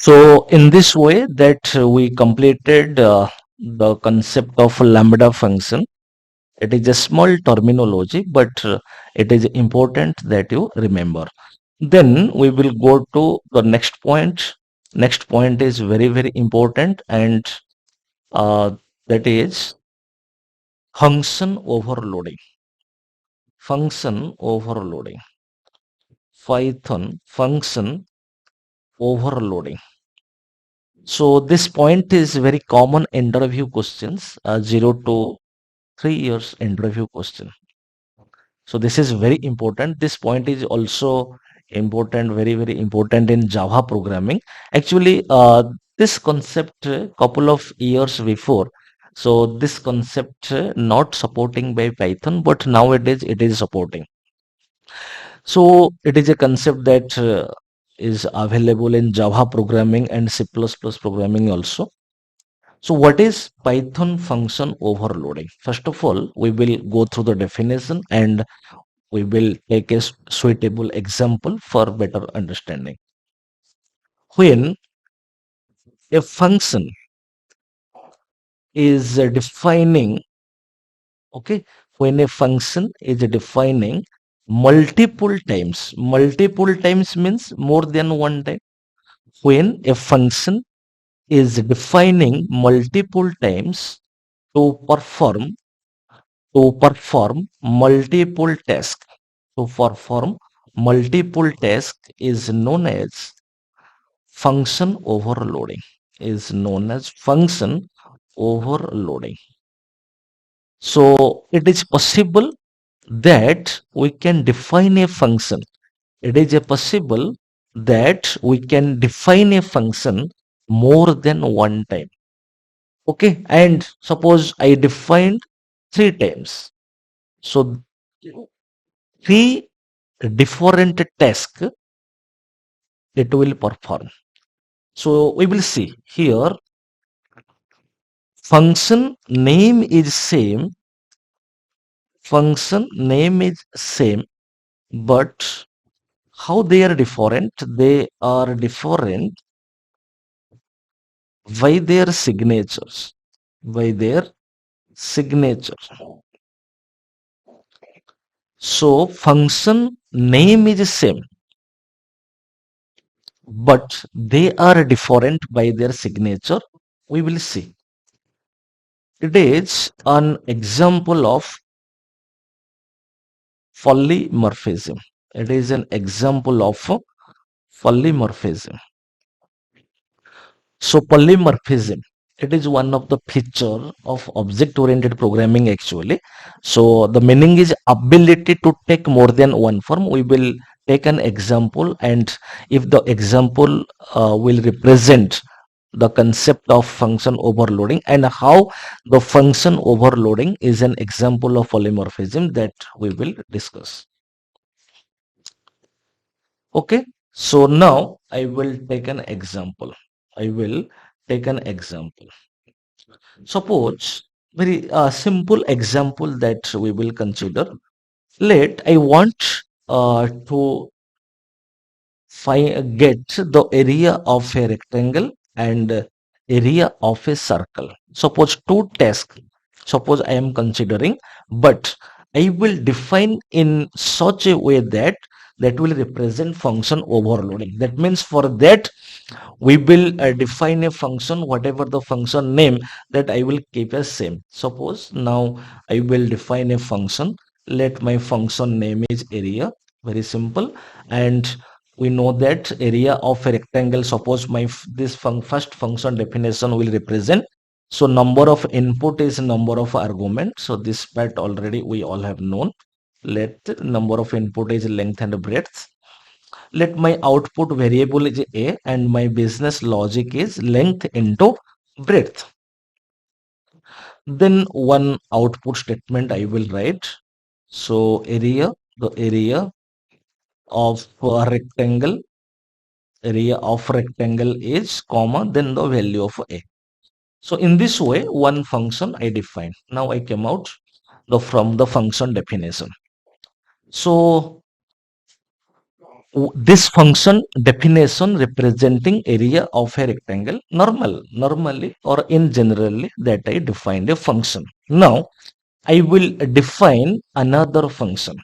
So in this way that we completed the concept of lambda function. It is a small terminology, but it is important that you remember. Then we will go to the next point. Next point is very, very important, and uh, that is function overloading. Function overloading. Python function overloading. So this point is very common interview questions, 0 to 3 years interview question. So this is very important. This point is also important, very, very important in Java programming. Actually, this concept couple of years before. So this concept not supporting by Python, but nowadays it is supporting. So it is a concept that is available in Java programming and C++ programming also. So what is Python function overloading? First of all, we will go through the definition and we will take a suitable example for better understanding. When a function is defining, okay, when a function is defining multiple times means more than one time. When a function is defining multiple times to perform multiple tasks, to perform multiple tasks is known as function overloading, is known as function overloading. So it is possible that we can define a function. It is a possible that we can define a function more than one time. Okay, and suppose I defined 3 times. So three different tasks it will perform. So we will see here function name is same, function name is same, but how they are different? They are different by their signatures, by their signature. So function name is same, but they are different by their signature. We will see. It is an example of polymorphism. It is an example of polymorphism. So polymorphism, it is one of the feature of object-oriented programming actually. So the meaning is ability to take more than one form. We will take an example, and if the example will represent the concept of function overloading and how the function overloading is an example of polymorphism, that we will discuss. Okay, so now I will take an example. I will take an example. Suppose very simple example that we will consider. Let I want to get the area of a rectangle and area of a circle. Suppose two tasks. Suppose I am considering, but I will define in such a way that that will represent function overloading. That means for that we will define a function, whatever the function name, that I will keep as same. Suppose now I will define a function. Let my function name is area. Very simple. And we know that area of a rectangle, suppose my this first function definition will represent, so number of input is number of argument. So this part already we all have known. Let number of input is length and breadth. Let my output variable is a and my business logic is length into breadth. Then one output statement I will write. So area, the area of a rectangle, area of rectangle is comma, then the value of a. So in this way, one function I define. Now I came out from the function definition. So this function definition representing area of a rectangle normally or in generally that I defined a function. Now I will define another function.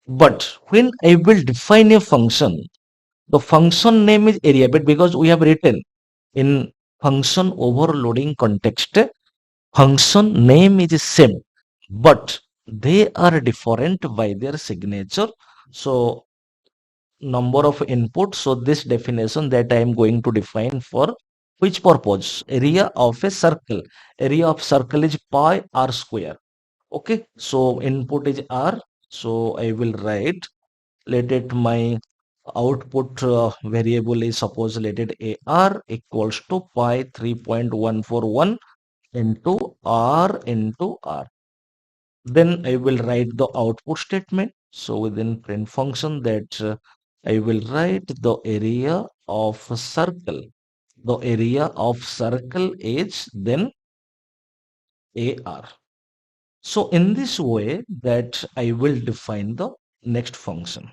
But when I will define a function, the function name is area, but because we have written in function overloading context, function name is same, but they are different by their signature. So number of input. So this definition that I am going to define for which purpose? Area of a circle. Area of circle is pi r square. Okay, so input is r. So I will write, let it my output variable is suppose let it ar equals to pi 3.141 into r. Then I will write the output statement. So within print function that I will write the area of a circle. The area of circle is then ar. So in this way that I will define the next function.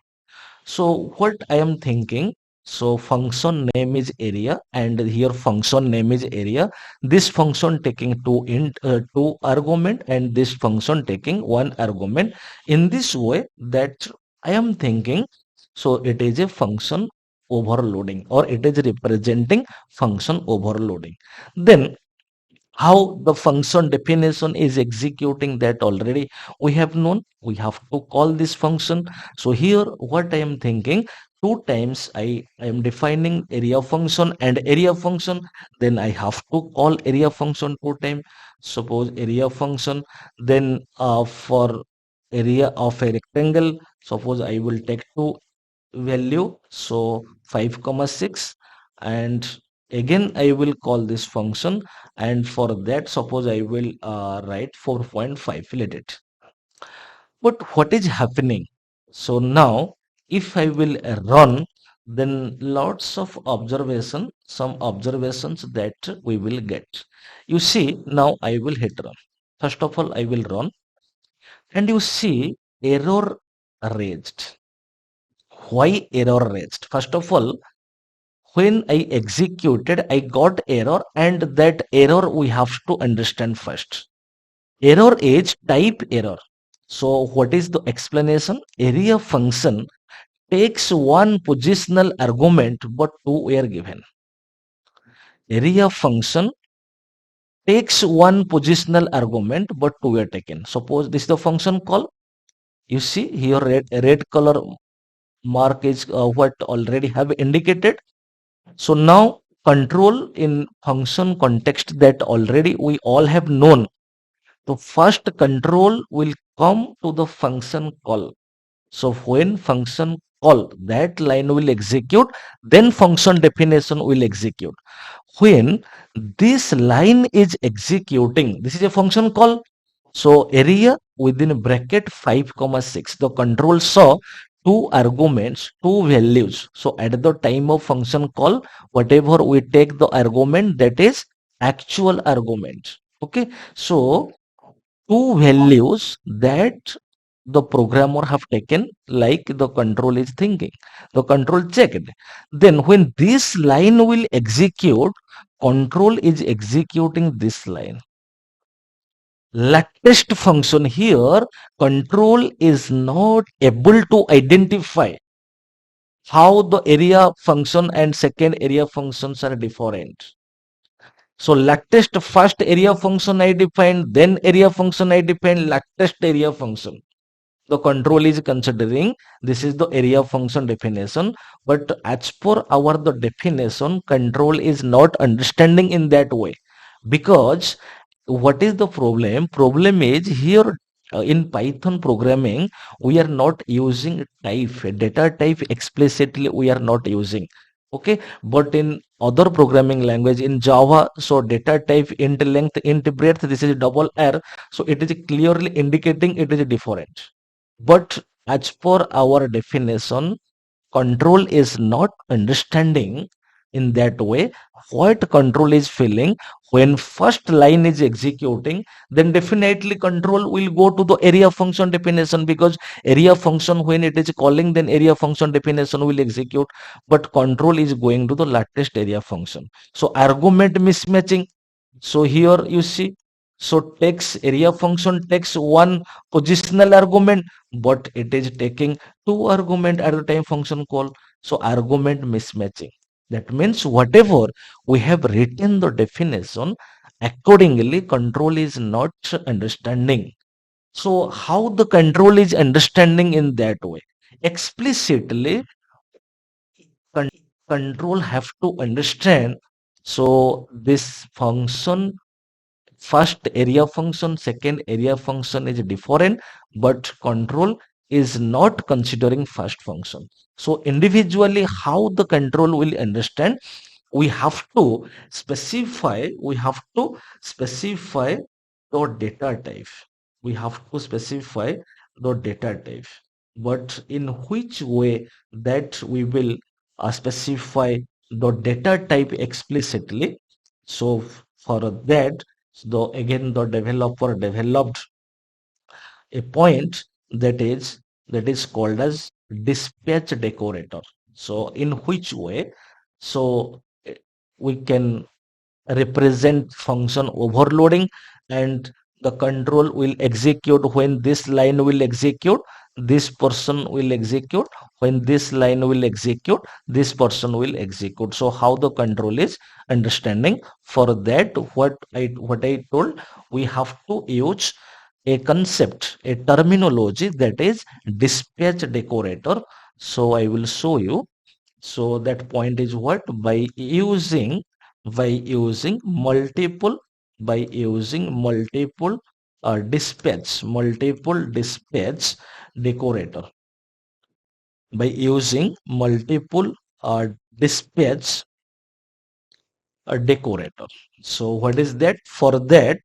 So what I am thinking, so function name is area and here function name is area. This function taking two argument and this function taking one argument. In this way that I am thinking, so it is a function overloading or it is representing function overloading. Then how the function definition is executing that already we have known. We have to call this function. So here what I am thinking, two times I am defining area function and area function, then I have to call area function two times. Suppose area function, then for area of a rectangle, suppose I will take two value, so 5,6, and again I will call this function, and for that suppose I will write 4.5, let it. But what is happening? So now if I will run, then lots of observation, some observations that we will get. You see, now I will hit run. First of all, I will run and you see error raised. Why error raised? First of all, when I executed, I got error, and that error we have to understand first. Error is type error. So what is the explanation? Area function takes one positional argument, but two were given. Area function takes one positional argument, but two were taken. Suppose this is the function call. You see here red color mark is what already have indicated. So now control in function context that already we all have known. The first control will come to the function call. So when function call, that line will execute, then function definition will execute. When this line is executing, this is a function call. So area within bracket 5,6. The control saw two arguments, two values. So at the time of function call, whatever we take the argument, that is actual argument. Okay. So two values that the programmer have taken, like the control is thinking, the control checked. Then when this line will execute, control is executing this line. Latest function here, control is not able to identify how the area function and second area functions are different. So latest first area function I defined, then area function I defined, latest area function. The control is considering this is the area function definition, but as per our the definition, control is not understanding in that way. Because what is the problem? Problem is here in Python programming, we are not using type, data type explicitly we are not using. Okay, but in other programming language in Java, so data type int length, int breadth, this is double R, so it is clearly indicating it is different. But as per our definition, control is not understanding in that way. What control is feeling when first line is executing, then definitely control will go to the area function definition, because area function when it is calling, then area function definition will execute, but control is going to the latest area function. So argument mismatching. So here you see, so takes area function takes one positional argument, but it is taking two argument at the time function call. So argument mismatching. That means whatever we have written the definition, accordingly control is not understanding. So how the control is understanding in that way? Explicitly, control have to understand. So this function, first area function, second area function is different, but control is not considering first function. So individually, how the control will understand, we have to specify the data type. We have to specify the data type. But in which way that we will specify the data type explicitly? So for that, again the developer developed a point that is called as dispatch decorator. So in which way? So we can represent function overloading, and the control will execute when this line will execute, this person will execute, when this line will execute, this person will execute. So how the control is understanding? For that, what I told, we have to use a concept, a terminology, that is dispatch decorator. So I will show you. So that point is what? By using multiple dispatch decorator. By using multiple dispatch decorator. So what is that? For that,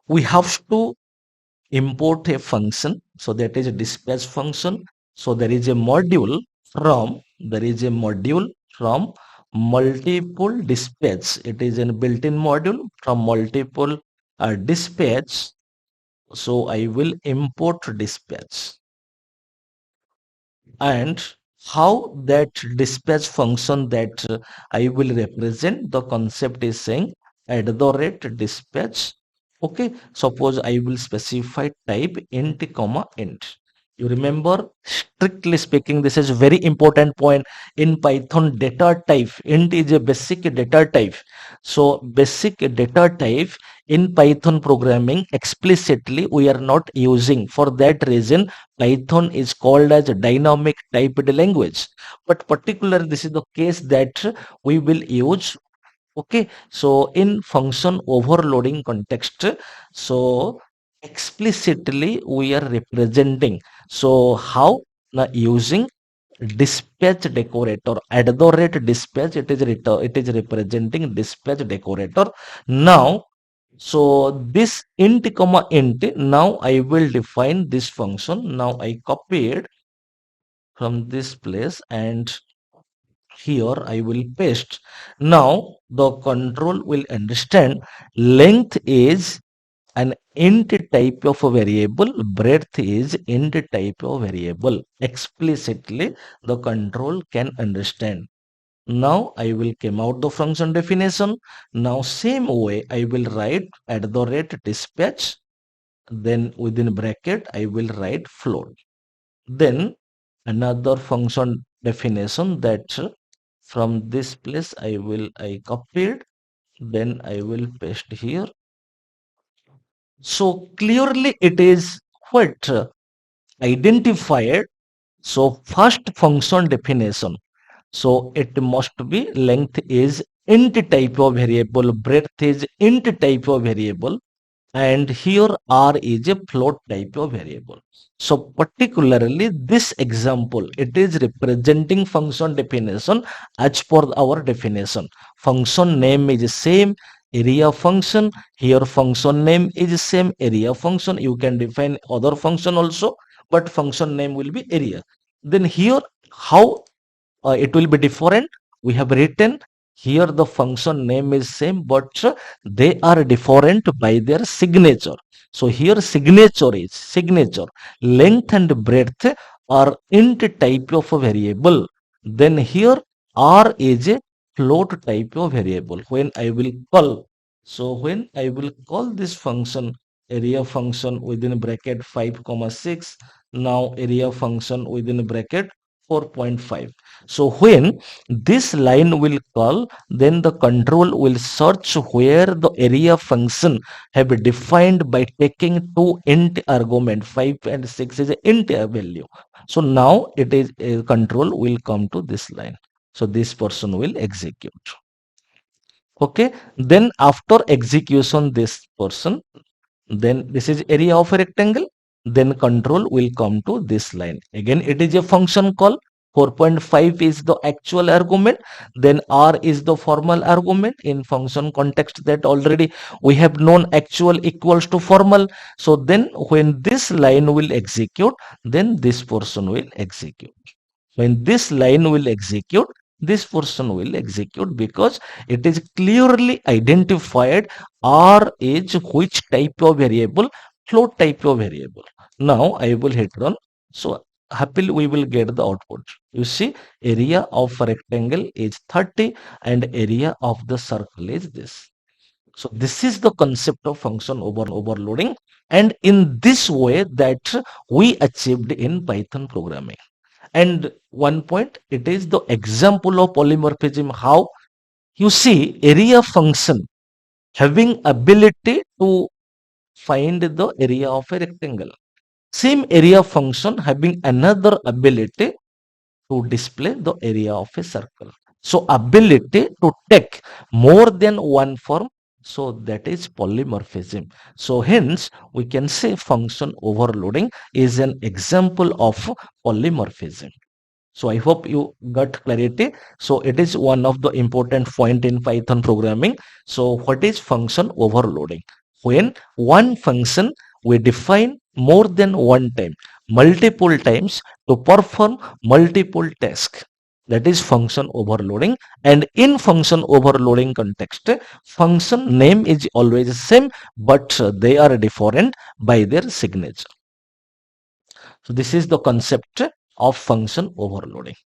we have to import a function. So that is a dispatch function. So there is a module from multiple dispatch. It is a built-in module from multiple dispatch. So I will import dispatch. And how that dispatch function that I will represent, the concept is saying @dispatch. Okay, suppose I will specify type int comma int. You remember, strictly speaking, this is very important point in Python. Data type int is a basic data type. So basic data type in Python programming explicitly we are not using. For that reason, Python is called as a dynamic typed language. But particularly this is the case that we will use. Okay, so in function overloading context, so explicitly we are representing. So how? Now using dispatch decorator @dispatch, it is representing dispatch decorator. Now, so this int comma int, now I will define this function. Now I copied from this place, and here I will paste. Now the control will understand length is an int type of a variable, breadth is int type of variable. Explicitly the control can understand. Now I will come out the function definition. Now same way I will write @dispatch, then within bracket I will write float. Then another function definition, that from this place I copied, then I will paste here. So clearly it is what identified. So first function definition. So it must be length is int type of variable, breadth is int type of variable, and here R is a float type of variable. So particularly this example, it is representing function definition as per our definition. Function name is same, area function. Here function name is same, area function. You can define other function also, but function name will be area. Then here how it will be different? we have written here the function name is same, but they are different by their signature. So here signature, length and breadth are int type of a variable. Then here R is a float type of variable. When I will call, so when I will call this function, area function within bracket 5 comma 6, now area function within bracket 4.5. So when this line will call, then the control will search where the area function have defined by taking two int argument, 5 and 6 is an int value. So now it is a control will come to this line. So this person will execute. Okay, then after execution, this person, then this is area of a rectangle, then control will come to this line. Again, it is a function call. 4.5 is the actual argument, then R is the formal argument. In function context, that already we have known actual equals to formal. So then when this line will execute, then this portion will execute. When this line will execute, this portion will execute, because it is clearly identified R is which type of variable, float type of variable. Now I will hit run. So happily we will get the output. You see, area of a rectangle is 30 and area of the circle is this. So this is the concept of function overloading, and in this way that we achieved in Python programming. And one point, it is the example of polymorphism, how you see area function having ability to find the area of a rectangle. Same area function having another ability to display the area of a circle. So ability to take more than one form. So that is polymorphism. So hence we can say function overloading is an example of polymorphism. So I hope you got clarity. So it is one of the important point in Python programming. So what is function overloading? When one function we define more than one time, multiple times to perform multiple tasks. That is function overloading. And in function overloading context, function name is always same, but they are different by their signature. So this is the concept of function overloading.